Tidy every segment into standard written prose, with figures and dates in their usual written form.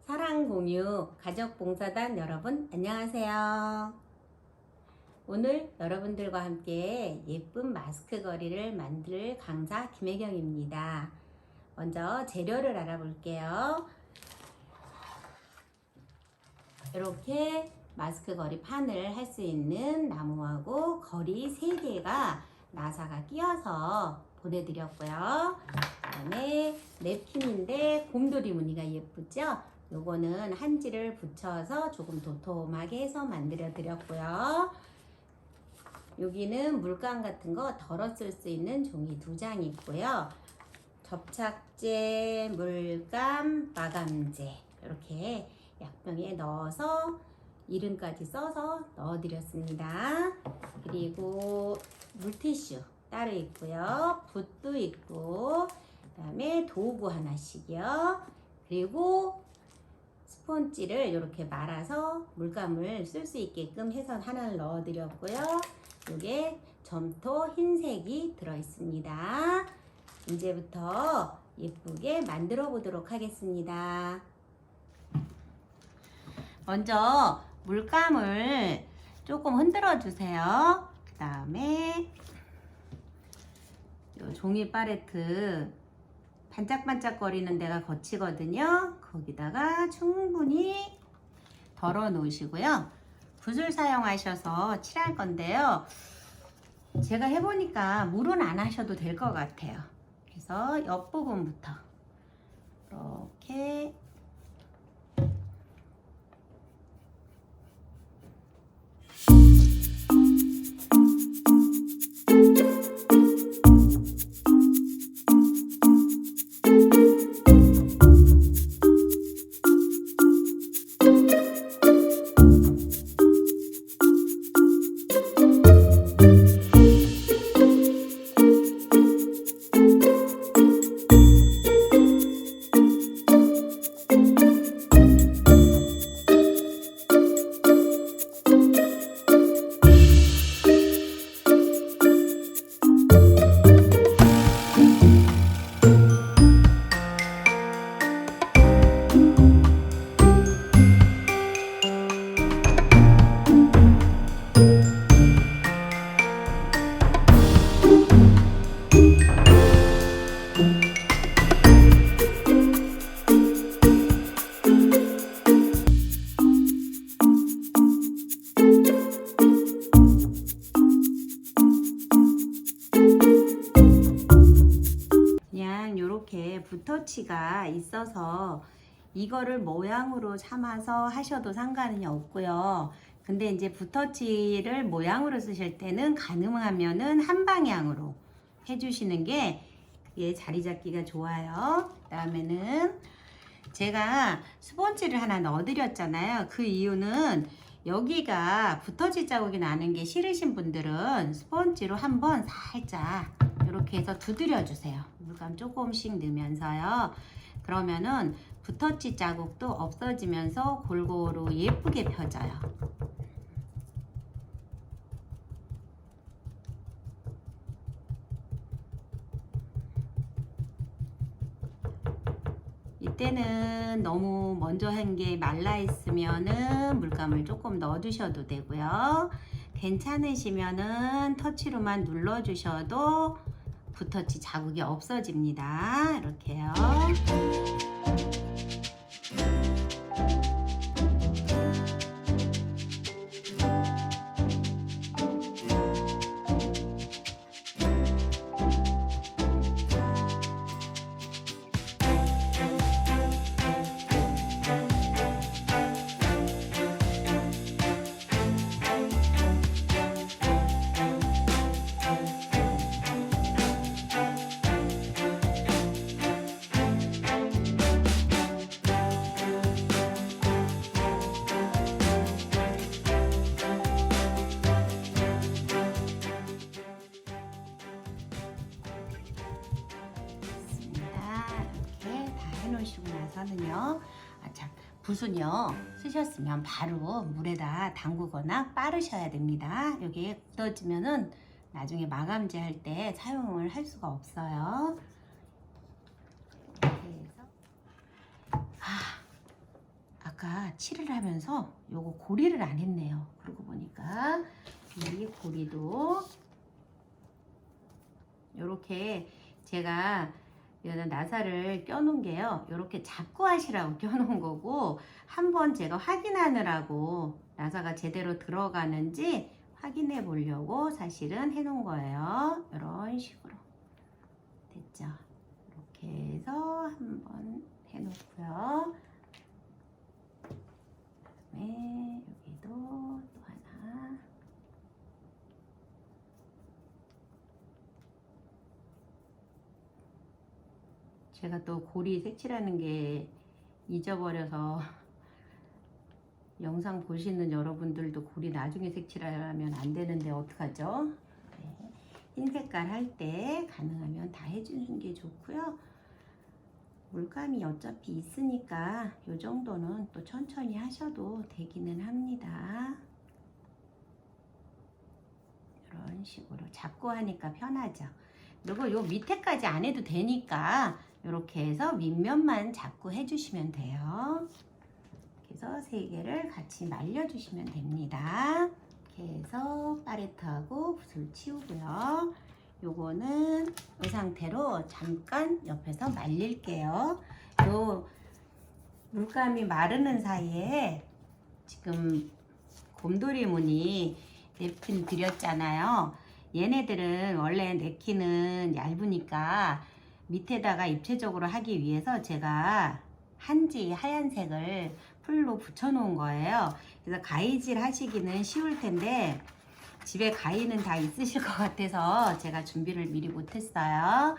사랑공유 가족봉사단 여러분 안녕하세요. 오늘 여러분들과 함께 예쁜 마스크 거리를 만들 강사 김혜경입니다. 먼저 재료를 알아볼게요. 이렇게 마스크 거리 판을 할 수 있는 나무하고 거리 3개가 나사가 끼어서 보내드렸고요. 그 다음에 냅킨인데 곰돌이 무늬가 예쁘죠? 요거는 한지를 붙여서 조금 도톰하게 해서 만들어 드렸고요. 여기는 물감 같은 거 덜어 쓸 수 있는 종이 2장 있고요. 접착제, 물감, 마감제 이렇게 약병에 넣어서 이름까지 써서 넣어 드렸습니다. 그리고 물티슈 따로 있고요. 붓도 있고, 그 다음에 도구 하나씩이요. 그리고 스펀지를 이렇게 말아서 물감을 쓸 수 있게끔 해서 하나를 넣어 드렸고요. 이게 점토 흰색이 들어 있습니다. 이제부터 예쁘게 만들어 보도록 하겠습니다. 먼저 물감을 조금 흔들어 주세요. 그 다음에 종이 팔레트 반짝반짝 거리는 데가 거치거든요. 거기다가 충분히 덜어 놓으시고요. 붓을 사용하셔서 칠할 건데요. 제가 해보니까 물은 안 하셔도 될 것 같아요. 그래서 옆부분부터 이렇게 이렇게 붓터치가 있어서 이거를 모양으로 삼아서 하셔도 상관이 없고요. 근데 이제 붓터치를 모양으로 쓰실 때는 가능하면은 한 방향으로 해주시는 게 그게 자리 잡기가 좋아요. 그 다음에는 제가 스펀지를 하나 넣어드렸잖아요. 그 이유는 여기가 붓터치 자국이 나는 게 싫으신 분들은 스펀지로 한번 살짝 이렇게 해서 두드려 주세요. 물감 조금씩 넣으면서요. 그러면은 붓터치 자국도 없어지면서 골고루 예쁘게 펴져요. 이때는 너무 먼저 한 게 말라 있으면은 물감을 조금 넣어 주셔도 되고요. 괜찮으시면은 터치로만 눌러 주셔도 붓터치 자국이 없어집니다. 이렇게요. 해놓으시고 나서는요, 붓은요 쓰셨으면 바로 물에다 담그거나 빠르셔야 됩니다. 여기 굳어지면은 나중에 마감제 할 때 사용을 할 수가 없어요. 이렇게 해서 아까 칠을 하면서 요거 고리를 안 했네요. 그러고 보니까 이 고리도 요렇게 제가 나사를 껴놓은 게요. 요렇게 잡고 하시라고 껴놓은 거고, 한번 제가 확인하느라고 나사가 제대로 들어가는지 확인해 보려고 사실은 해 놓은 거예요. 이런 식으로 됐죠. 이렇게 해서 한번 해 놓고요. 그다음에 여기도 또 하나. 제가 또 고리 색칠하는 게 잊어버려서 영상 보시는 여러분들도 고리 나중에 색칠하면 안 되는데 어떡하죠? 네. 흰 색깔 할 때 가능하면 다 해주는 게 좋고요. 물감이 어차피 있으니까 이 정도는 또 천천히 하셔도 되기는 합니다. 이런 식으로 잡고 하니까 편하죠. 그리고 요 밑에까지 안 해도 되니까 이렇게 해서 밑면만 잡고 해주시면 돼요. 그래서 세 개를 같이 말려주시면 됩니다. 이렇게 해서 팔레트하고 붓을 치우고요. 요거는 이 상태로 잠깐 옆에서 말릴게요. 요 물감이 마르는 사이에 지금 곰돌이 무늬 냅킨 드렸잖아요. 얘네들은 원래 냅킨은 얇으니까 밑에다가 입체적으로 하기 위해서 제가 한지 하얀색을 풀로 붙여 놓은 거예요. 그래서 가위질 하시기는 쉬울 텐데 집에 가위는 다 있으실 것 같아서 제가 준비를 미리 못했어요.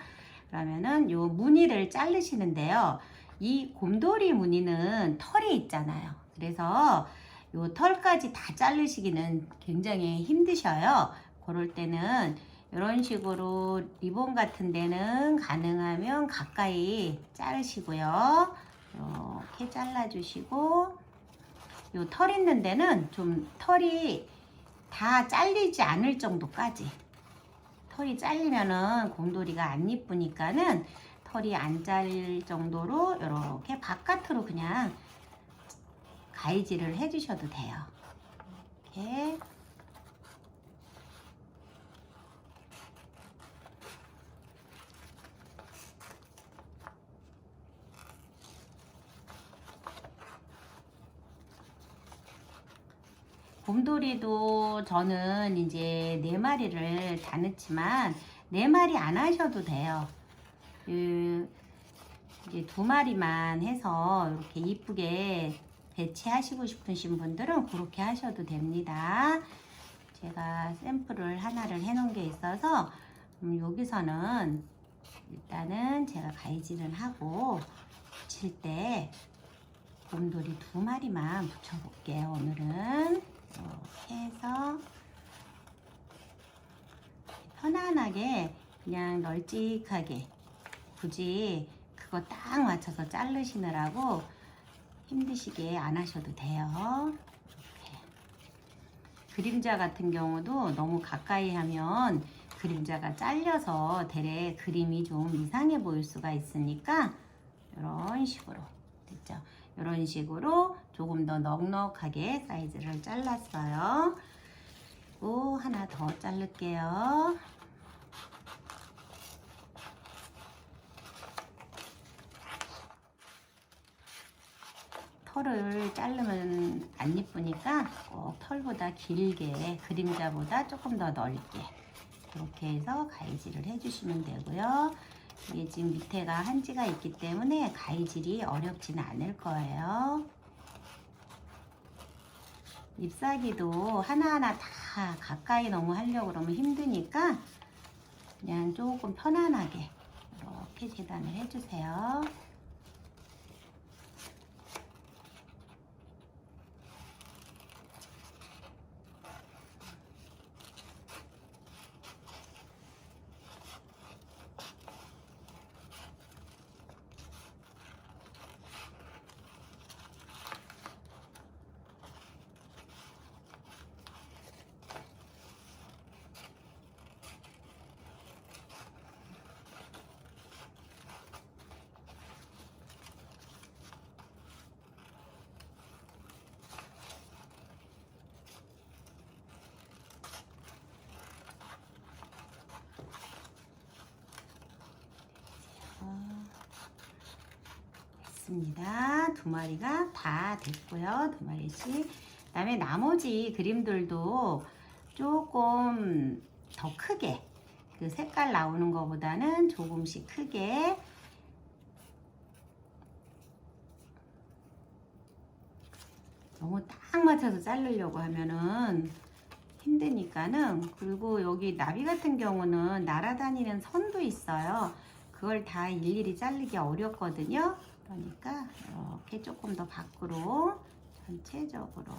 그러면은 요 무늬를 자르시는데요. 이 곰돌이 무늬는 털이 있잖아요. 그래서 요 털까지 다 자르시기는 굉장히 힘드셔요. 그럴 때는 이런 식으로 리본 같은 데는 가능하면 가까이 자르시고요. 이렇게 잘라주시고, 요 털 있는 데는 좀 털이 다 잘리지 않을 정도까지. 털이 잘리면은 곰돌이가 안 이쁘니까는 털이 안 잘릴 정도로 이렇게 바깥으로 그냥 가위질을 해주셔도 돼요. 이렇게. 곰돌이도 저는 이제 4마리를 다 넣지만 4마리 안 하셔도 돼요. 이제 2마리만 해서 이렇게 이쁘게 배치하시고 싶으신 분들은 그렇게 하셔도 됩니다. 제가 샘플을 하나를 해놓은 게 있어서 여기서는 일단은 제가 가위질을 하고 붙일 때 곰돌이 2마리만 붙여볼게요. 오늘은 이렇게 해서 편안하게 그냥 널찍하게, 굳이 그거 딱 맞춰서 자르시느라고 힘드시게 안 하셔도 돼요. 이렇게. 그림자 같은 경우도 너무 가까이 하면 그림자가 잘려서 대략 그림이 좀 이상해 보일 수가 있으니까 이런 식으로 됐죠. 이런 식으로 조금 더 넉넉하게 사이즈를 잘랐어요. 또 하나 더 자를게요. 털을 자르면 안 이쁘니까 꼭 털보다 길게, 그림자보다 조금 더 넓게 이렇게 해서 가위질을 해주시면 되고요. 이게 지금 밑에가 한지가 있기 때문에 가위질이 어렵지는 않을 거예요. 잎사귀도 하나하나 다 가까이 너무 하려고 그러면 힘드니까 그냥 조금 편안하게 이렇게 재단을 해주세요. 됐습니다. 두 마리가 다 됐고요. 두 마리씩. 그다음에 나머지 그림들도 조금 더 크게, 그 색깔 나오는 것보다는 조금씩 크게, 너무 딱 맞춰서 자르려고 하면은 힘드니까는. 그리고 여기 나비 같은 경우는 날아다니는 선도 있어요. 그걸 다 일일이 자르기 어렵거든요. 그러니까 이렇게 조금 더 밖으로 전체적으로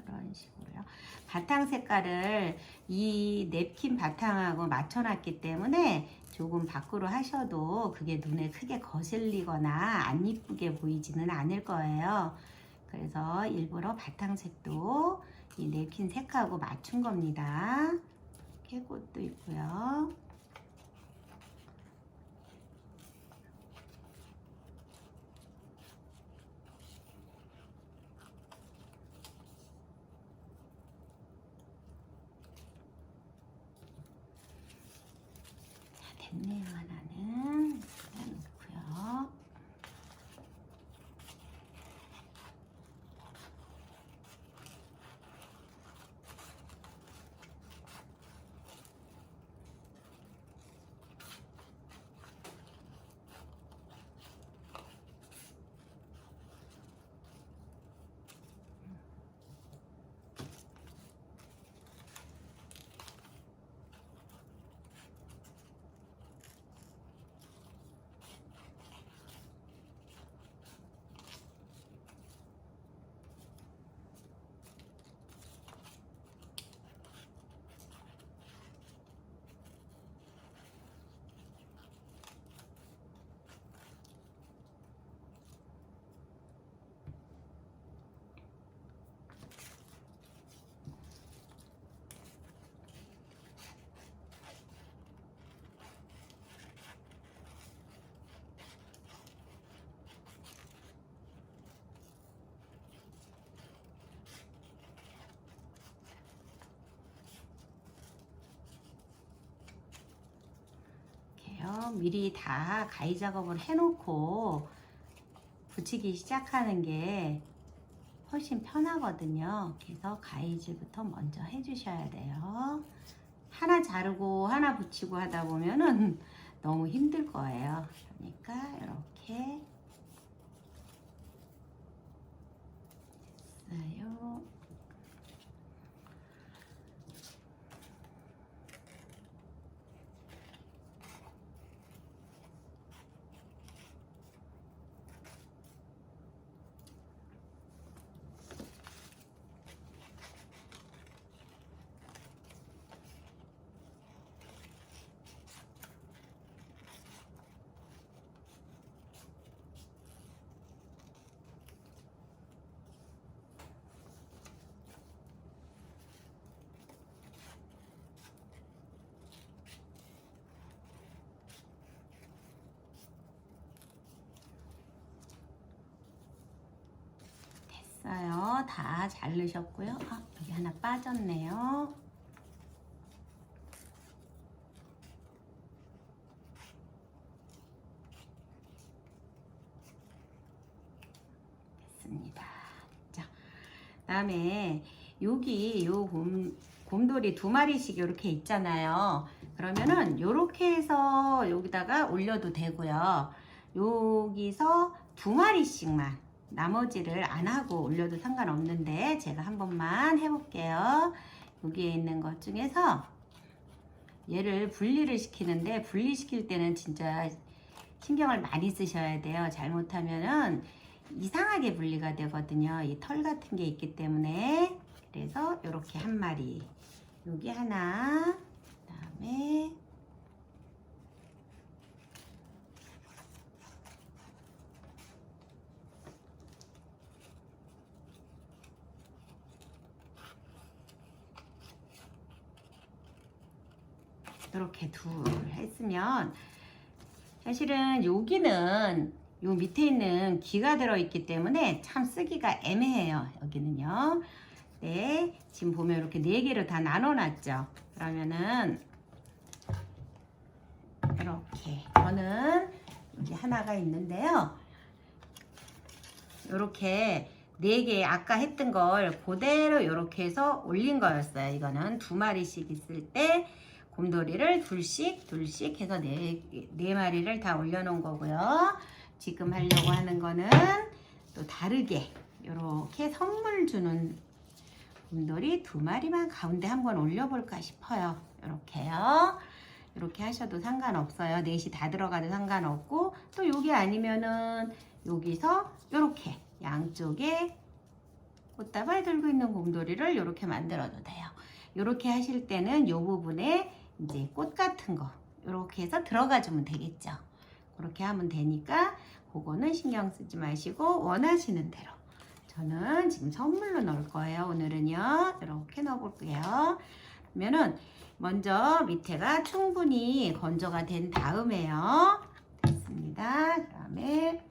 이런 식으로요. 바탕 색깔을 이 냅킨 바탕하고 맞춰놨기 때문에 조금 밖으로 하셔도 그게 눈에 크게 거슬리거나 안 이쁘게 보이지는 않을 거예요. 그래서 일부러 바탕색도 이 냅킨 색하고 맞춘 겁니다. 이렇게 꽃도 있고요. 자, 됐네요. 하나는 넣고요. 미리 다 가위 작업을 해놓고 붙이기 시작하는 게 훨씬 편하거든요. 그래서 가위질부터 먼저 해주셔야 돼요. 하나 자르고 하나 붙이고 하다 보면은 너무 힘들 거예요. 그러니까 이렇게 됐어요. 다 자르셨고요. 아, 여기 하나 빠졌네요. 됐습니다. 자, 그다음에 여기 요 곰돌이 두 마리씩 이렇게 있잖아요. 그러면은 요렇게 해서 여기다가 올려도 되고요. 여기서 두 마리씩만, 나머지를 안 하고 올려도 상관없는데 제가 한 번만 해볼게요. 여기에 있는 것 중에서 얘를 분리를 시키는데, 분리시킬 때는 진짜 신경을 많이 쓰셔야 돼요. 잘못하면은 이상하게 분리가 되거든요. 이 털 같은 게 있기 때문에. 그래서 이렇게 한 마리, 여기 하나, 그다음에 이렇게 둘 했으면, 사실은 여기는 요 밑에 있는 기가 들어있기 때문에 참 쓰기가 애매해요. 여기는요. 네, 지금 보면 이렇게 4개로 다 나눠놨죠. 그러면은 이렇게 저는 여기 하나가 있는데요. 이렇게 4개 아까 했던 걸 그대로 이렇게 해서 올린 거였어요. 이거는 2마리씩 있을 때 곰돌이를 둘씩 해서 4마리를 다 올려놓은 거고요. 지금 하려고 하는 거는 또 다르게 이렇게 선물 주는 곰돌이 2마리만 가운데 한번 올려볼까 싶어요. 이렇게요. 이렇게 하셔도 상관없어요. 넷이 다 들어가도 상관없고, 또 여기 아니면은 여기서 이렇게 양쪽에 꽃다발 들고 있는 곰돌이를 이렇게 만들어도 돼요. 이렇게 하실 때는 이 부분에 이제 꽃 같은 거 이렇게 해서 들어가 주면 되겠죠. 그렇게 하면 되니까 그거는 신경 쓰지 마시고 원하시는 대로. 저는 지금 선물로 넣을 거예요. 오늘은요. 이렇게 넣어볼게요. 그러면은 먼저 밑에가 충분히 건조가 된 다음에요. 됐습니다. 그 다음에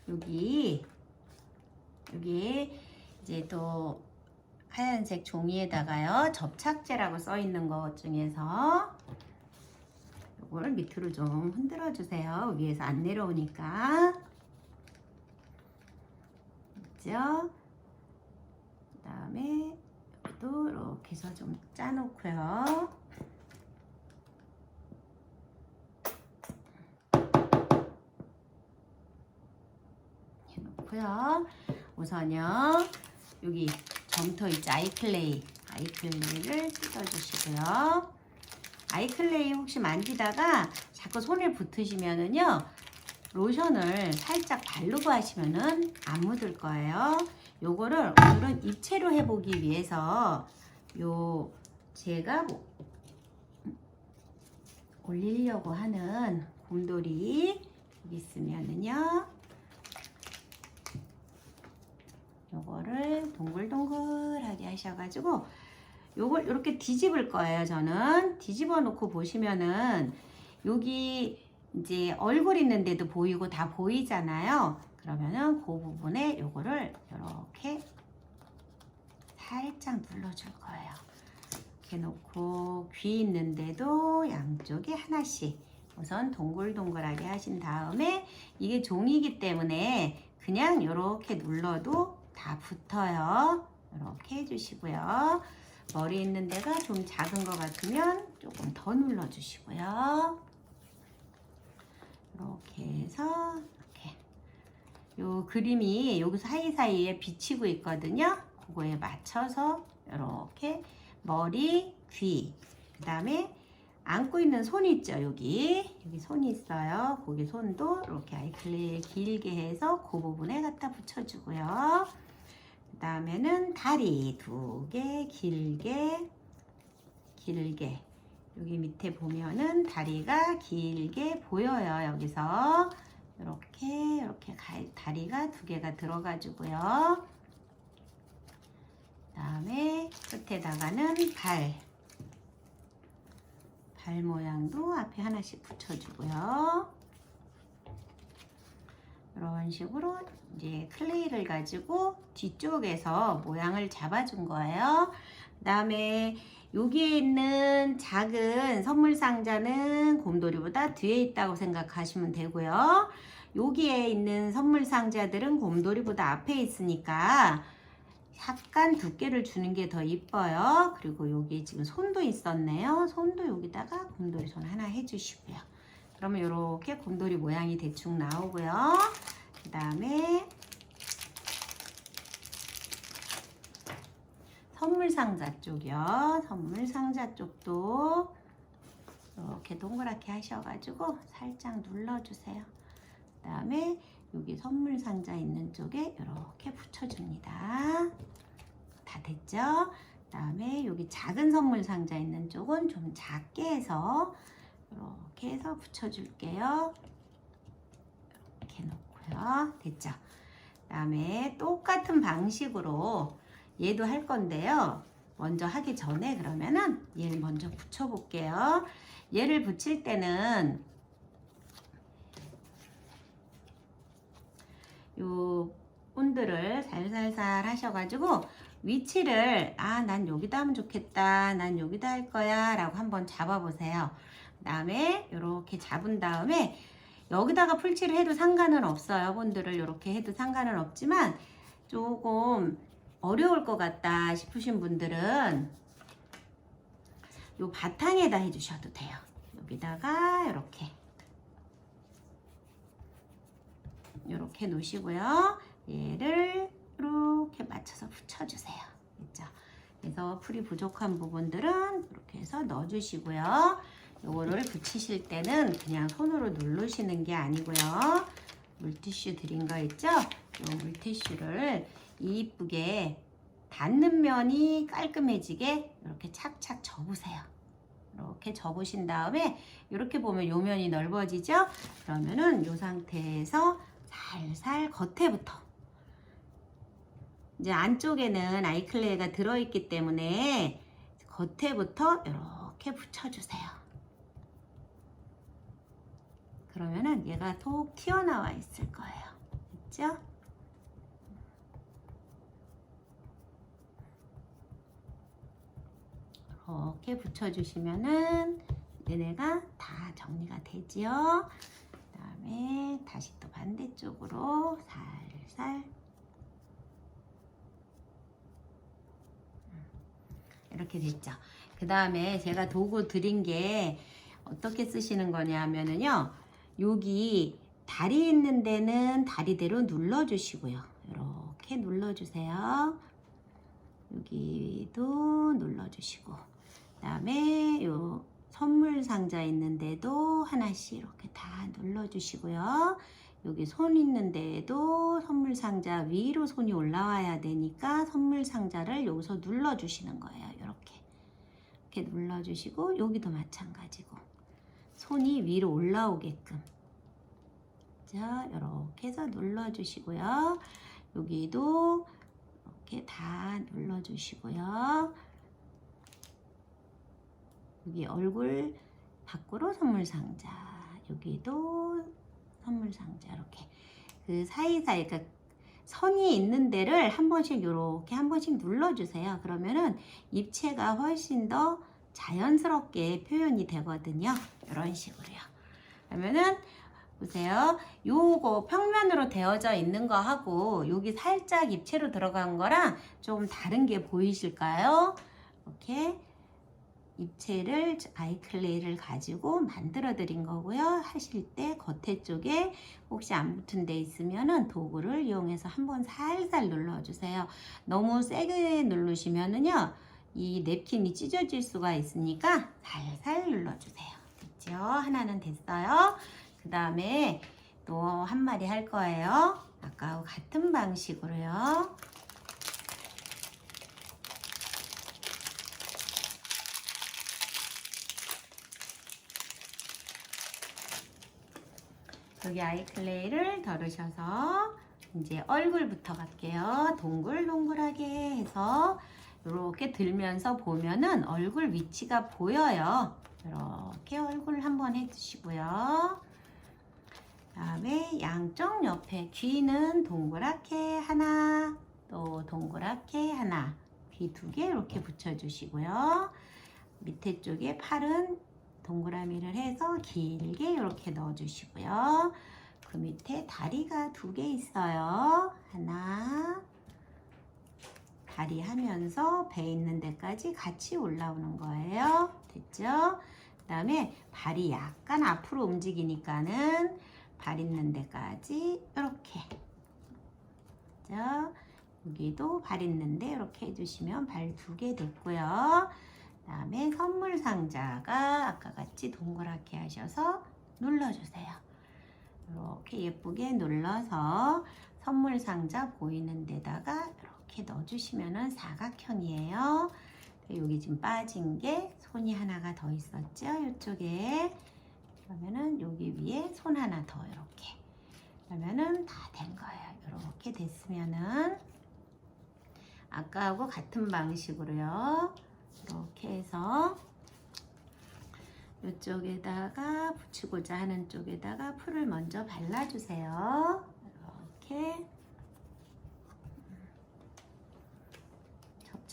여기 이제 또 하얀색 종이에다가요. 접착제라고 써 있는 것 중에서 이걸 밑으로 좀 흔들어 주세요. 위에서 안 내려오니까. 있죠? 그 다음에 또 이렇게 해서 좀 짜놓고요. 해놓고요. 우선요. 여기 점토 있죠? 아이클레이를 씻어주시고요. 아이클레이 혹시 만지다가 자꾸 손에 붙으시면은요. 로션을 살짝 바르고 하시면은 안 묻을 거예요. 요거를 오늘은 입체로 해보기 위해서 제가 올리려고 하는 곰돌이 여기 있으면은요. 요거를 동글동글하게 하셔가지고 요걸 이렇게 뒤집을 거예요. 저는 뒤집어 놓고 보시면은 여기 이제 얼굴 있는데도 보이고 다 보이잖아요. 그러면은 그 부분에 요거를 이렇게 살짝 눌러줄 거예요. 이렇게 놓고 귀 있는데도 양쪽에 하나씩 우선 동글동글하게 하신 다음에 이게 종이기 때문에 그냥 이렇게 눌러도 다 붙어요. 이렇게 해주시고요. 머리 있는 데가 좀 작은 것 같으면 조금 더 눌러주시고요. 이렇게 해서 이렇게 요 그림이 여기 사이사이에 비치고 있거든요. 그거에 맞춰서 이렇게 머리, 귀, 그 다음에 안고 있는 손 있죠. 여기 손이 있어요. 거기 손도 이렇게 아이클레이 길게 해서 그 부분에 갖다 붙여주고요. 그 다음에는 다리 2개 길게 여기 밑에 보면은 다리가 길게 보여요. 여기서 이렇게 다리가 2개가 들어가지고요. 그 다음에 끝에다가는 발 모양도 앞에 하나씩 붙여주고요. 이런 식으로 이제 클레이를 가지고 뒤쪽에서 모양을 잡아준 거예요. 그 다음에 여기에 있는 작은 선물 상자는 곰돌이보다 뒤에 있다고 생각하시면 되고요. 여기에 있는 선물 상자들은 곰돌이보다 앞에 있으니까 약간 두께를 주는 게 더 이뻐요. 그리고 여기 지금 손도 있었네요. 손도 여기다가 곰돌이 손 하나 해주시고요. 그러면 이렇게 곰돌이 모양이 대충 나오고요. 그 다음에 선물 상자 쪽이요. 선물 상자 쪽도 이렇게 동그랗게 하셔가지고 살짝 눌러주세요. 그 다음에 여기 선물 상자 있는 쪽에 이렇게 붙여줍니다. 다 됐죠? 그 다음에 여기 작은 선물 상자 있는 쪽은 좀 작게 해서 이렇게 해서 붙여줄게요. 이렇게 놓고요. 됐죠? 그 다음에 똑같은 방식으로 얘도 할 건데요. 먼저 하기 전에 그러면은 얘를 먼저 붙여볼게요. 얘를 붙일 때는 요 본드를 살살살 하셔가지고 위치를 난 여기다 하면 좋겠다, 난 여기다 할 거야 라고 한번 잡아보세요. 그 다음에 이렇게 잡은 다음에 여기다가 풀칠을 해도 상관은 없어요. 본드를 이렇게 해도 상관은 없지만 조금 어려울 것 같다 싶으신 분들은 요 바탕에다 해주셔도 돼요. 여기다가 이렇게 놓으시고요. 얘를 이렇게 맞춰서 붙여주세요. 그렇죠? 그래서 풀이 부족한 부분들은 이렇게 해서 넣어주시고요. 요거를 붙이실 때는 그냥 손으로 누르시는 게 아니고요. 물티슈 드린 거 있죠? 요 물티슈를 이쁘게 닿는 면이 깔끔해지게 이렇게 착착 접으세요. 이렇게 접으신 다음에 이렇게 보면 요 면이 넓어지죠? 그러면은 요 상태에서 살살 겉에부터, 이제 안쪽에는 아이클레이가 들어있기 때문에 겉에부터 이렇게 붙여주세요. 그러면은 얘가 톡 튀어나와 있을 거예요. 그렇죠? 이렇게 붙여주시면은 얘네가 다 정리가 되지요. 그 다음에 다시 또 반대쪽으로 살살 이렇게 됐죠. 그 다음에 제가 도구 드린 게 어떻게 쓰시는 거냐 하면은요, 여기 다리 있는 데는 다리대로 눌러주시고요. 이렇게 눌러주세요. 여기도 눌러주시고, 그 다음에 요 선물 상자 있는 데도 하나씩 이렇게 다 눌러주시고요. 여기 손 있는 데에도 선물 상자 위로 손이 올라와야 되니까 선물 상자를 여기서 눌러주시는 거예요. 이렇게 눌러주시고, 여기도 마찬가지고 손이 위로 올라오게끔, 자, 이렇게 해서 눌러주시고요. 여기도 이렇게 다 눌러주시고요. 여기 얼굴 밖으로 선물 상자, 여기도 선물 상자, 이렇게 그 사이사이, 그러니까 선이 있는 데를 한 번씩 이렇게 한 번씩 눌러주세요. 그러면은 입체가 훨씬 더 자연스럽게 표현이 되거든요. 이런 식으로요. 그러면은 보세요. 요거 평면으로 되어져 있는 거 하고 여기 살짝 입체로 들어간 거랑 좀 다른 게 보이실까요? 이렇게 입체를, 아이클레이를 가지고 만들어 드린 거고요. 하실 때 겉에 쪽에 혹시 안 붙은 데 있으면은 도구를 이용해서 한번 살살 눌러주세요. 너무 세게 누르시면은요, 이 냅킨이 찢어질 수가 있으니까 살살 눌러주세요. 됐죠? 하나는 됐어요. 그 다음에 또 한 마리 할 거예요. 아까와 같은 방식으로요. 여기 아이클레이를 덜으셔서 이제 얼굴부터 갈게요. 동글동글하게 해서 이렇게 들면서 보면은 얼굴 위치가 보여요. 이렇게 얼굴 한번 해주시고요. 그 다음에 양쪽 옆에 귀는 동그랗게 하나, 또 동그랗게 하나, 귀 2개 이렇게 붙여주시고요. 밑에 쪽에 팔은 동그라미를 해서 길게 이렇게 넣어주시고요. 그 밑에 다리가 2개 있어요. 하나, 다리 하면서 배 있는 데까지 같이 올라오는 거예요. 됐죠? 그 다음에 발이 약간 앞으로 움직이니까는 발 있는 데까지 이렇게, 그죠? 여기도 발 있는데 이렇게 해주시면 발 2개 됐고요. 그 다음에 선물 상자가 아까 같이 동그랗게 하셔서 눌러주세요. 이렇게 예쁘게 눌러서 선물 상자 보이는 데다가 이렇게 넣어주시면은 사각형이에요. 여기 지금 빠진 게 손이 하나가 더 있었죠? 이쪽에. 그러면은 여기 위에 손 하나 더 이렇게. 그러면은 다 된 거예요. 이렇게 됐으면은 아까하고 같은 방식으로요. 이렇게 해서 이쪽에다가 붙이고자 하는 쪽에다가 풀을 먼저 발라주세요. 이렇게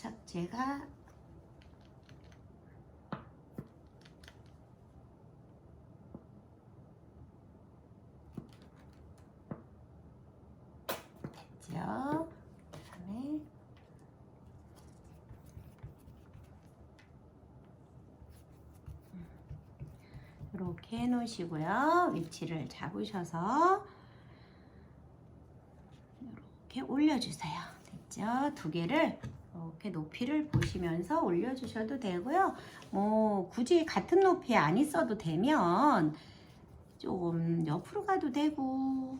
접착제가 됐죠? 그다음에 이렇게 해놓으시고요. 위치를 잡으셔서 이렇게 올려주세요. 됐죠? 두 개를 이렇게 높이를 보시면서 올려주셔도 되고요. 굳이 같은 높이에 안 있어도 되면 좀 옆으로 가도 되고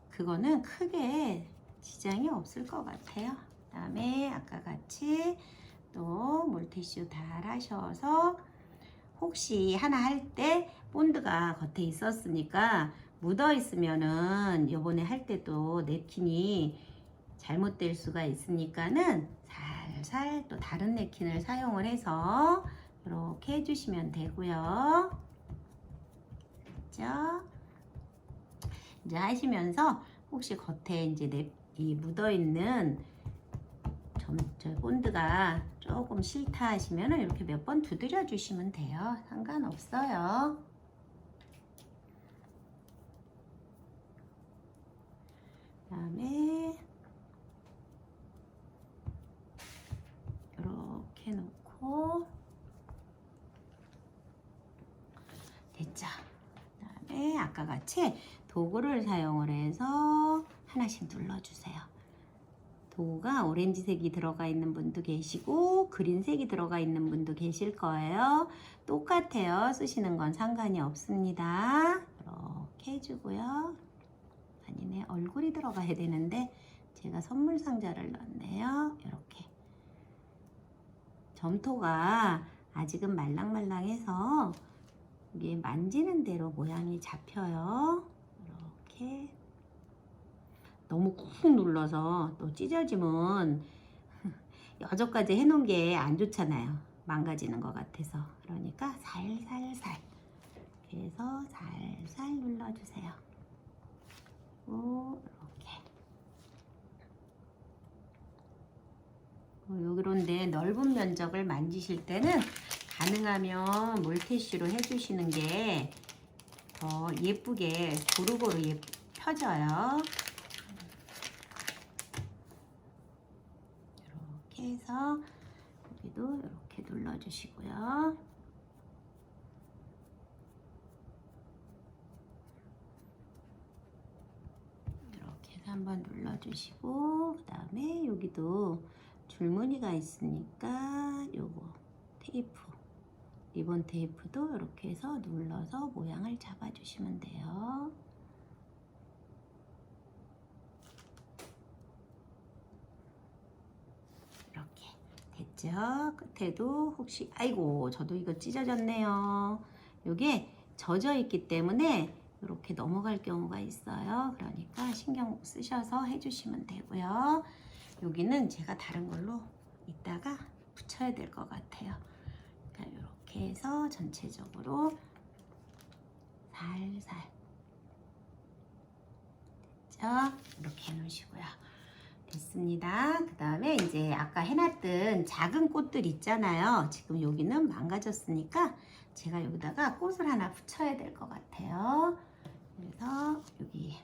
그거는 크게 지장이 없을 것 같아요. 그 다음에 아까 같이 또 물티슈 달아셔서 혹시 하나 할 때 본드가 겉에 있었으니까 묻어 있으면은 요번에 할 때도 냅킨이 잘못될 수가 있으니까는 살살 또 다른 냅킨을 사용을 해서 이렇게 해주시면 되고요. 됐죠? 이제 하시면서 혹시 겉에 이제 이 묻어 있는 저 본드가 조금 싫다 하시면 이렇게 몇 번 두드려 주시면 돼요. 상관없어요. 그 다음에 이렇게 놓고 됐죠. 그 다음에 아까 같이 도구를 사용을 해서 하나씩 눌러주세요. 도구가 오렌지색이 들어가 있는 분도 계시고 그린색이 들어가 있는 분도 계실 거예요. 똑같아요. 쓰시는 건 상관이 없습니다. 이렇게 해주고요. 아니네, 얼굴이 들어가야 되는데 제가 선물 상자를 넣었네요. 이렇게 점토가 아직은 말랑말랑해서 이게 만지는 대로 모양이 잡혀요. 이렇게 너무 꾹 눌러서 또 찢어지면 여전까지 해놓은 게 안 좋잖아요. 망가지는 것 같아서. 그러니까 살살살 이렇게 해서 살살 눌러주세요. 이렇게 그런데 넓은 면적을 만지실 때는 가능하면 물티슈로 해주시는 게 더 예쁘게 고루고루 펴져요. 이렇게 해서 여기도 이렇게 눌러주시고요. 이렇게 해서 한번 눌러주시고 그 다음에 여기도 줄무늬가 있으니까 요거 테이프 리본 테이프도 이렇게 해서 눌러서 모양을 잡아주시면 돼요. 이렇게 됐죠? 끝에도 혹시 아이고 저도 이거 찢어졌네요. 이게 젖어 있기 때문에 이렇게 넘어갈 경우가 있어요. 그러니까 신경 쓰셔서 해주시면 되고요. 여기는 제가 다른 걸로 이따가 붙여야 될 것 같아요. 그러니까 이렇게 해서 전체적으로 살살 됐죠? 이렇게 해놓으시고요. 됐습니다. 그 다음에 이제 아까 해놨던 작은 꽃들 있잖아요. 지금 여기는 망가졌으니까 제가 여기다가 꽃을 하나 붙여야 될 것 같아요. 그래서 여기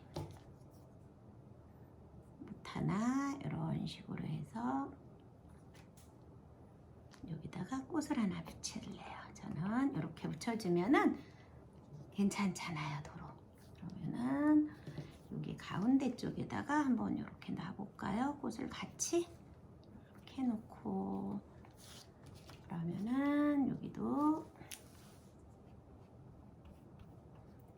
못 하나 이런 식으로 해서 여기다가 꽃을 하나 붙일래요. 저는 이렇게 붙여주면은 괜찮잖아요, 도로. 그러면은 여기 가운데 쪽에다가 한번 이렇게 놔볼까요? 꽃을 같이 이렇게 놓고 그러면은 여기도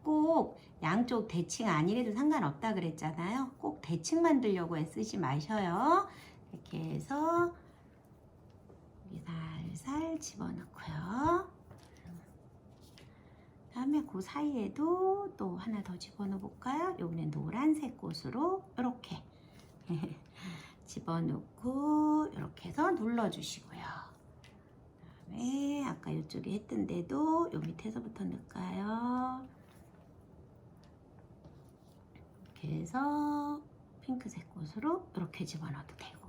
꼭 양쪽 대칭 아니래도 상관없다 그랬잖아요. 꼭 대칭 만들려고 애쓰지 마셔요. 이렇게 해서 여기 살살 집어넣고요. 다음에 그 사이에도 또 하나 더 집어넣어 볼까요? 여기는 노란색 꽃으로 이렇게 집어넣고 이렇게 해서 눌러주시고요. 그다음에 아까 이쪽에 했던 데도 요 밑에서부터 넣을까요? 이렇게 해서 핑크색 꽃으로 이렇게 집어넣어도 되고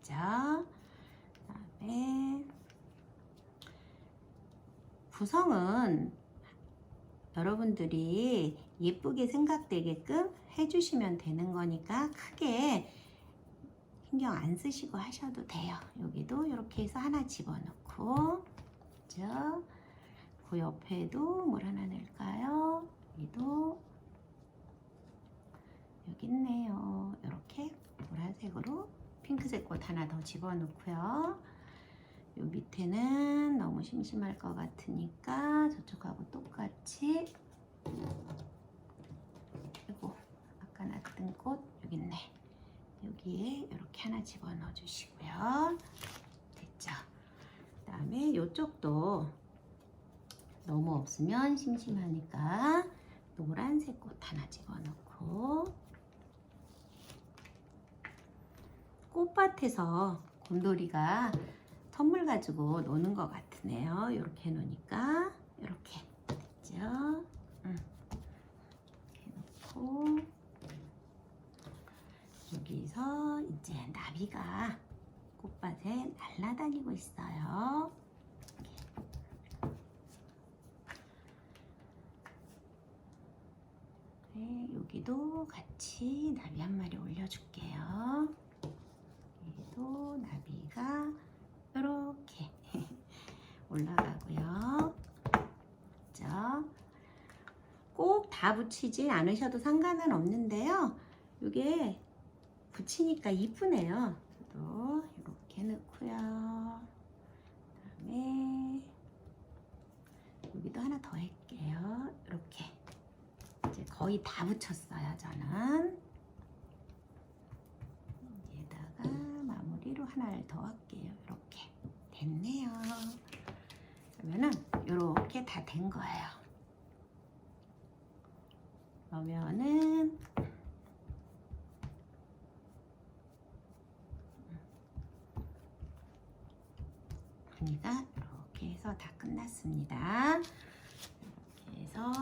됐죠? 그다음에 구성은 여러분들이 예쁘게 생각되게끔 해주시면 되는 거니까 크게 신경 안 쓰시고 하셔도 돼요. 여기도 이렇게 해서 하나 집어넣고, 그죠? 그 옆에도 뭘 하나 넣을까요? 여기도 여기 있네요. 이렇게 보라색으로 핑크색 꽃 하나 더 집어넣고요. 요 밑에는 너무 심심할 것 같으니까 저쪽하고 똑같이, 그리고 아까 놨던 꽃 여기 있네. 여기에 이렇게 하나 집어넣어 주시고요. 됐죠? 그 다음에 이쪽도 너무 없으면 심심하니까 노란색 꽃 하나 집어넣고, 꽃밭에서 곰돌이가 선물 가지고 노는 것 같으네요. 이렇게 놓으니까 이렇게 됐죠? 이렇게 놓고, 여기서 이제 나비가 꽃밭에 날아다니고 있어요. 네, 여기도 같이 나비 한 마리 올려줄게요. 여기도 나비가 이렇게 올라가고요. 그죠? 꼭 다 붙이지 않으셔도 상관은 없는데요. 이게 붙이니까 이쁘네요. 저도 이렇게 넣고요. 그다음에 여기도 하나 더 할게요. 이렇게 이제 거의 다 붙였어요. 저는 여기다가 마무리로 하나를 더 할게요. 이렇게 됐네요. 그러면은 이렇게 다 된 거예요. 그러면은 무늬가 이렇게 해서 다 끝났습니다. 이렇게 해서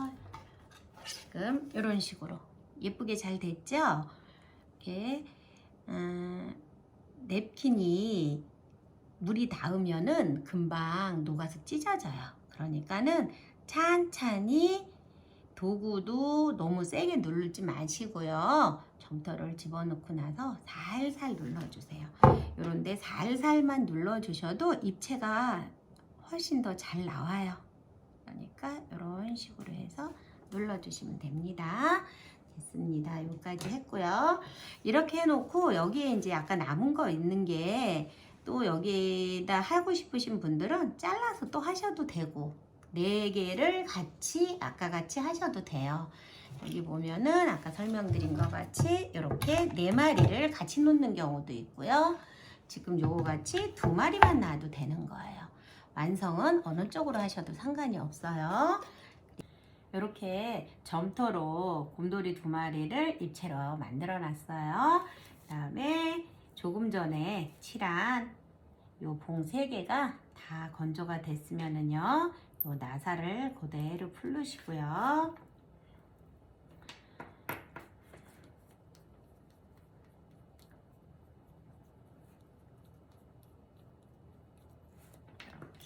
지금 이런 식으로 예쁘게 잘 됐죠? 이렇게 냅킨이 물이 닿으면은 금방 녹아서 찢어져요. 그러니까는 찬찬히, 도구도 너무 세게 누르지 마시고요. 점토를 집어넣고 나서 살살 눌러주세요. 이런데 살살만 눌러주셔도 입체가 훨씬 더 잘 나와요. 그러니까 이런 식으로 해서 눌러주시면 됩니다. 됐습니다. 여기까지 했고요. 이렇게 해놓고 여기에 이제 약간 남은 거 있는 게, 또 여기에다 하고 싶으신 분들은 잘라서 또 하셔도 되고, 4개를 같이 아까 같이 하셔도 돼요. 여기 보면은 아까 설명드린 것 같이 이렇게 4마리를 같이 놓는 경우도 있고요. 지금 요거 같이 2마리만 놔도 되는 거예요. 완성은 어느 쪽으로 하셔도 상관이 없어요. 이렇게 점토로 곰돌이 2마리를 입체로 만들어 놨어요. 그 다음에 조금 전에 칠한 요 봉 3개가 다 건조가 됐으면은요, 요 나사를 그대로 풀르시고요.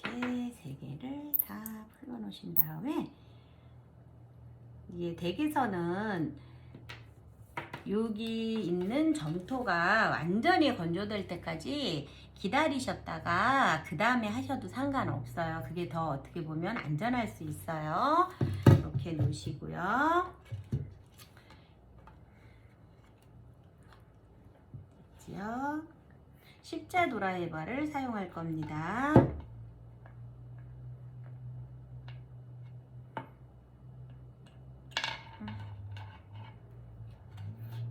이렇게 3개를 다 풀러 놓으신 다음에, 이게 댁에서는 여기 있는 점토가 완전히 건조될 때까지 기다리셨다가 그 다음에 하셔도 상관없어요. 그게 더 어떻게 보면 안전할 수 있어요. 이렇게 놓으시고요. 됐지요? 십자 도라에바를 사용할 겁니다.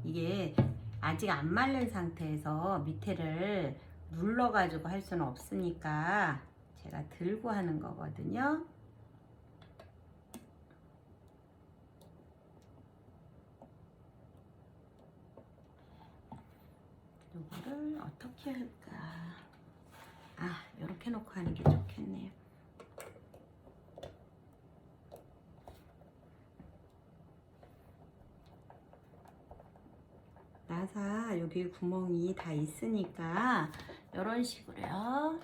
이게 아직 안 말른 상태에서 밑에를 눌러가지고 할 수는 없으니까 제가 들고 하는 거거든요. 이거를 어떻게 할까? 아, 이렇게 놓고 하는 게 좋겠네요. 나사 여기 구멍이 다 있으니까 이런 식으로요.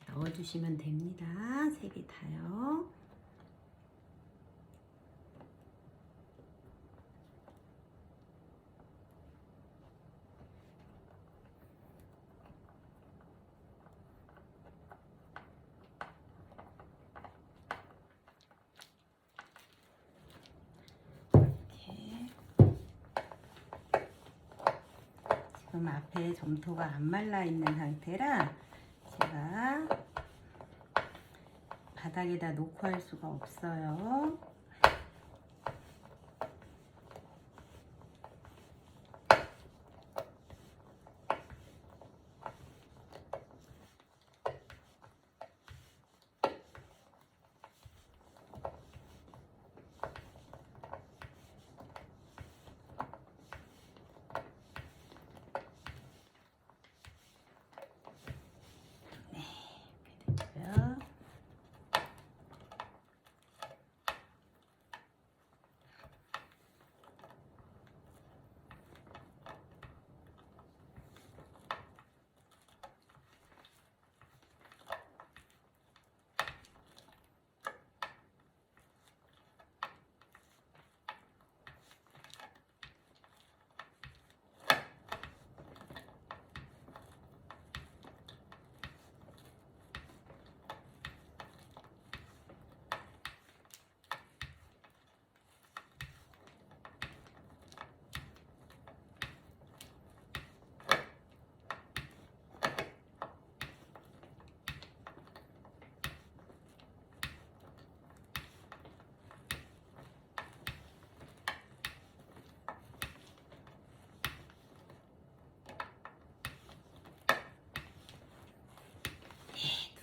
넣어주시면 됩니다. 3개 다요. 지금 앞에 점토가 안 말라 있는 상태라 제가 바닥에다 놓고 할 수가 없어요. 네,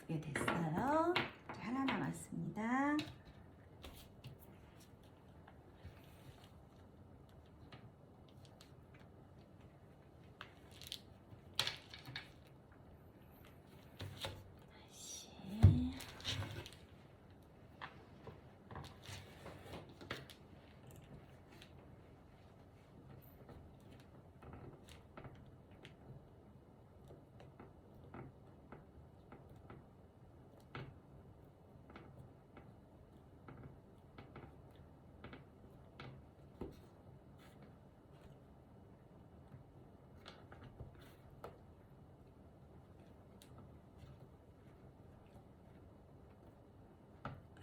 2개 됐어요. 이제 하나 남았습니다.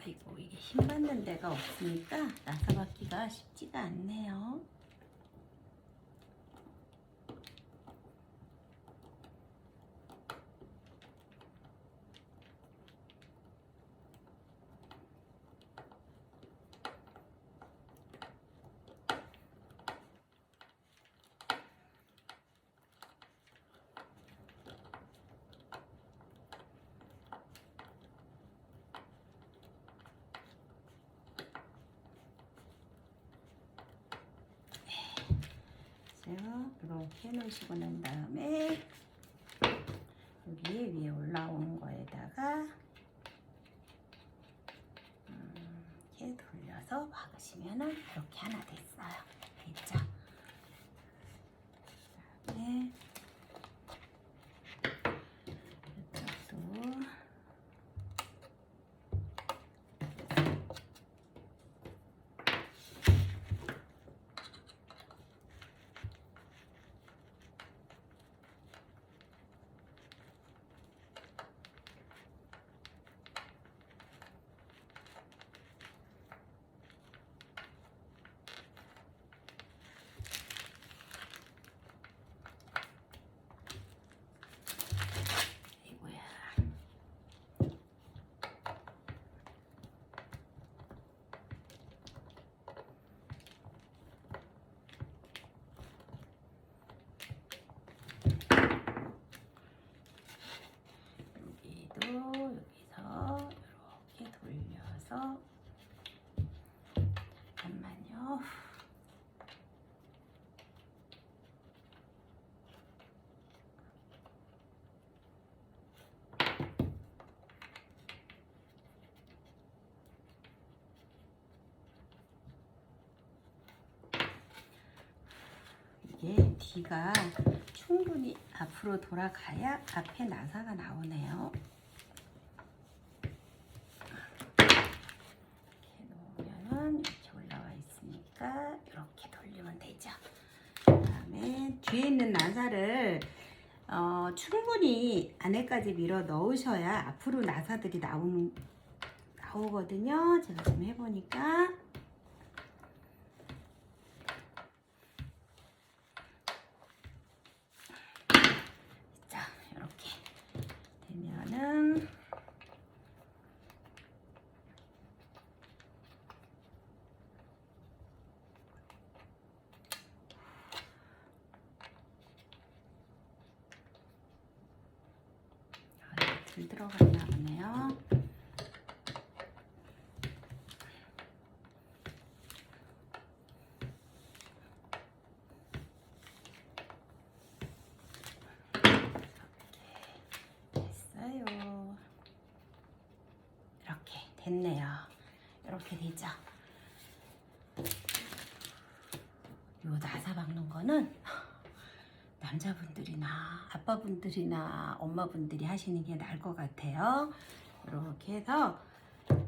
아이고, 이게 힘 받는 데가 없으니까 나사 받기가 쉽지가 않네요. 이렇게 해놓으시고 난 다음에 여기 위에 올라온 거에다가 이렇게 돌려서 박으시면은 이렇게 하나 됐어요. 됐죠? 그다음에 이쪽도 여기서 이렇게 돌려서 잠깐만요. 이게 뒤가 충분히 앞으로 돌아가야 앞에 나사가 나오네요. 이렇게 놓으면 이렇게 올라와 있으니까 이렇게 돌리면 되죠. 그 다음에 뒤에 있는 나사를 충분히 안에까지 밀어 넣으셔야 앞으로 나사들이 나오거든요. 제가 지금 해보니까. 자, 이렇게 되면은 들 들어갔나 보네요. 됐어요. 이렇게 됐네요. 이렇게 되죠. 요 나사 박는 거는 남자분들이나 아빠분들이나 엄마분들이 하시는 게 나을 것 같아요. 이렇게 해서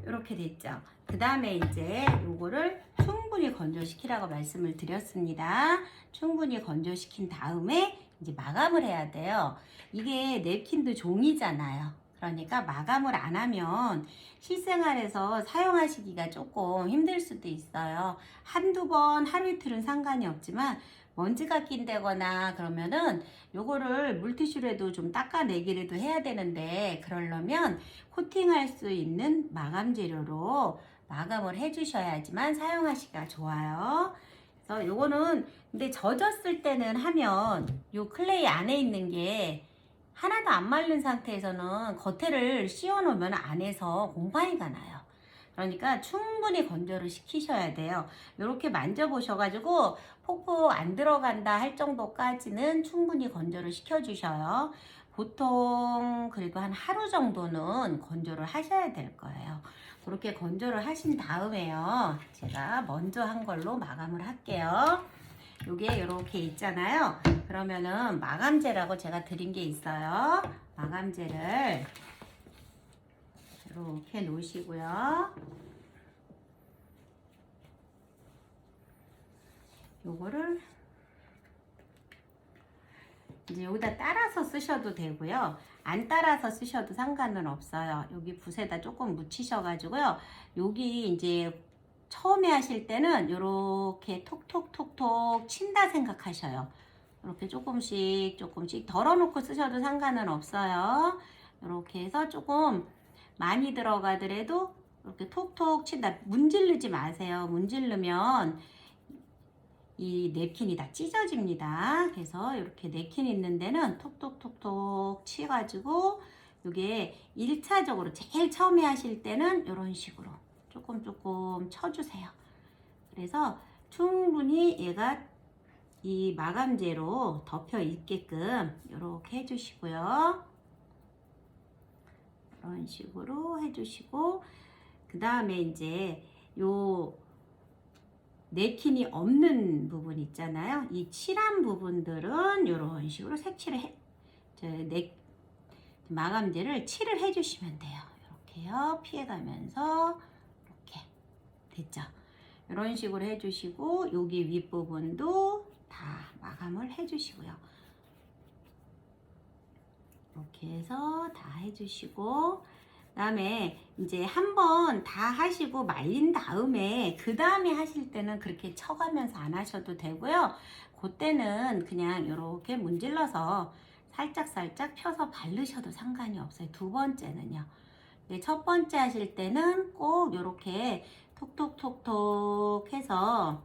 이렇게 됐죠. 그 다음에 이제 요거를 충분히 건조시키라고 말씀을 드렸습니다. 충분히 건조시킨 다음에 이제 마감을 해야 돼요. 이게 냅킨도 종이잖아요. 그러니까 마감을 안 하면 실생활에서 사용하시기가 조금 힘들 수도 있어요. 한두 번, 하루 이틀은 상관이 없지만 먼지가 낀다거나 그러면은 요거를 물티슈로도 좀 닦아내기라도 해야 되는데, 그러려면 코팅할 수 있는 마감 재료로 마감을 해주셔야지만 사용하시기가 좋아요. 그래서 요거는 근데 젖었을 때는 하면 요 클레이 안에 있는 게 하나도 안 마른 상태에서는 겉에를 씌워 놓으면 안에서 곰팡이가 나요. 그러니까 충분히 건조를 시키셔야 돼요. 이렇게 만져보셔가지고 폭포 안 들어간다 할 정도까지는 충분히 건조를 시켜주셔요. 보통 그래도 한 하루 정도는 건조를 하셔야 될 거예요. 그렇게 건조를 하신 다음에요, 제가 먼저 한 걸로 마감을 할게요. 요게 이렇게 있잖아요. 그러면은 마감제라고 제가 드린 게 있어요. 마감제를 이렇게 놓으시고요. 요거를 이제 여기다 따라서 쓰셔도 되고요. 안 따라서 쓰셔도 상관은 없어요. 여기 붓에다 조금 묻히셔가지고요. 여기 이제 처음에 하실 때는 이렇게 톡톡톡톡 친다 생각하셔요. 이렇게 조금씩 덜어놓고 쓰셔도 상관은 없어요. 이렇게 해서 조금 많이 들어가더라도 이렇게 톡톡 친다. 문지르지 마세요. 문지르면 이 냅킨이 다 찢어집니다. 그래서 이렇게 냅킨 있는 데는 톡톡톡톡 치가지고, 이게 1차적으로 제일 처음에 하실 때는 이런 식으로 조금 쳐주세요. 그래서 충분히 얘가 이 마감제로 덮여 있게끔 이렇게 해주시고요. 이런 식으로 해주시고, 그 다음에 이제 요 냅킨이 없는 부분 있잖아요. 이 칠한 부분들은 이런 식으로 색칠을 마감제를 칠을 해주시면 돼요. 이렇게요. 피해가면서 이렇게 됐죠. 이런 식으로 해주시고, 여기 윗부분도 다 마감을 해주시고요. 이렇게 해서 다 해주시고, 그 다음에 이제 한번 다 하시고 말린 다음에 그 다음에 하실 때는 그렇게 쳐가면서 안 하셔도 되고요. 그때는 그냥 이렇게 문질러서 살짝 펴서 바르셔도 상관이 없어요. 두 번째는요. 근데 첫 번째 하실 때는 꼭 이렇게 톡톡톡톡 해서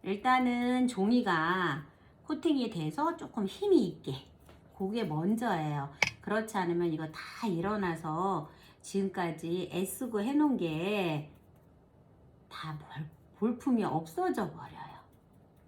일단은 종이가 코팅이 돼서 조금 힘이 있게, 그게 먼저예요. 그렇지 않으면 이거 다 일어나서 지금까지 애쓰고 해놓은 게 다 볼품이 없어져 버려요.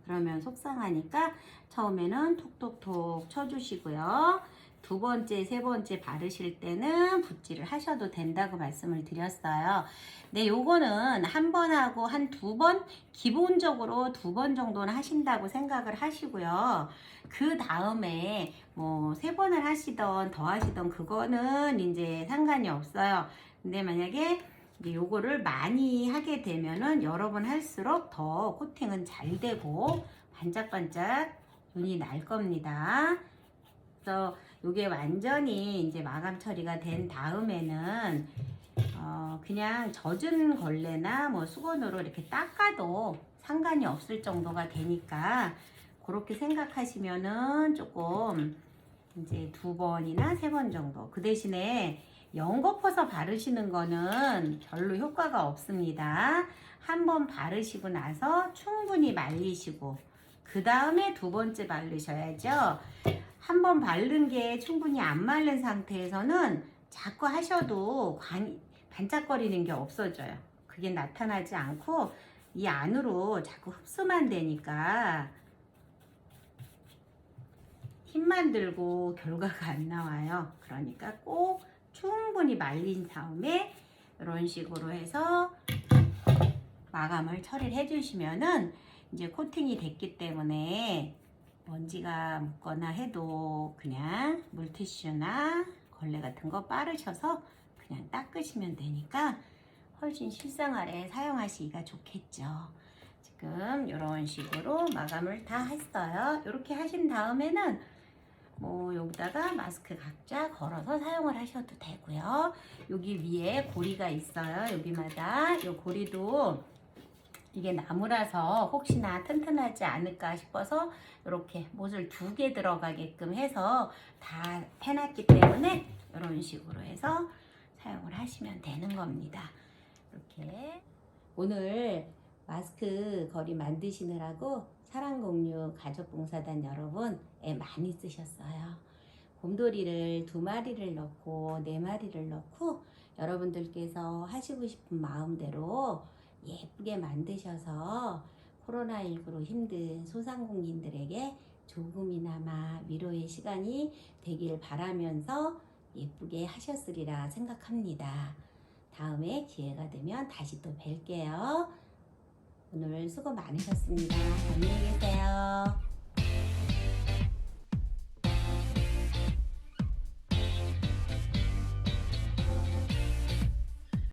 그러면 속상하니까 처음에는 톡톡톡 쳐주시고요. 두 번째, 세 번째 바르실 때는 붓질을 하셔도 된다고 말씀을 드렸어요. 근데 요거는 한 번 하고 한 두 번, 기본적으로 두 번 정도는 하신다고 생각을 하시고요. 그 다음에 뭐 세 번을 하시던 더 하시던 그거는 이제 상관이 없어요. 근데 만약에 이제 요거를 많이 하게 되면은 여러 번 할수록 더 코팅은 잘 되고 반짝반짝 눈이 날 겁니다. 그래서 요게 완전히 이제 마감 처리가 된 다음에는 그냥 젖은 걸레나 뭐 수건으로 이렇게 닦아도 상관이 없을 정도가 되니까 그렇게 생각하시면은 조금 이제 두 번이나 세 번 정도. 그 대신에 연거퍼서 바르시는 거는 별로 효과가 없습니다. 한 번 바르시고 나서 충분히 말리시고 그 다음에 두 번째 바르셔야죠. 한 번 바른 게 충분히 안 마른 상태에서는 자꾸 하셔도 반짝거리는 게 없어져요. 그게 나타나지 않고 이 안으로 자꾸 흡수만 되니까 힘만 들고 결과가 안 나와요. 그러니까 꼭 충분히 말린 다음에 이런 식으로 해서 마감을 처리를 해주시면은 이제 코팅이 됐기 때문에 먼지가 묻거나 해도 그냥 물티슈나 걸레 같은 거 빠르셔서 그냥 닦으시면 되니까 훨씬 실생활에 사용하시기가 좋겠죠. 지금 이런 식으로 마감을 다 했어요. 이렇게 하신 다음에는 뭐 여기다가 마스크 각자 걸어서 사용을 하셔도 되고요. 여기 위에 고리가 있어요. 여기마다 이 고리도 이게 나무라서 혹시나 튼튼하지 않을까 싶어서 이렇게 못을 두 개 들어가게끔 해서 다 해놨기 때문에 이런 식으로 해서 사용을 하시면 되는 겁니다. 이렇게 오늘 마스크 거리 만드시느라고 사랑공유 가족봉사단 여러분 애 많이 쓰셨어요. 곰돌이를 2마리를 넣고 4마리를 넣고 여러분들께서 하시고 싶은 마음대로 예쁘게 만드셔서 코로나19로 힘든 소상공인들에게 조금이나마 위로의 시간이 되길 바라면서 예쁘게 하셨으리라 생각합니다. 다음에 기회가 되면 다시 또 뵐게요. 오늘 수고 많으셨습니다. 안녕히 계세요.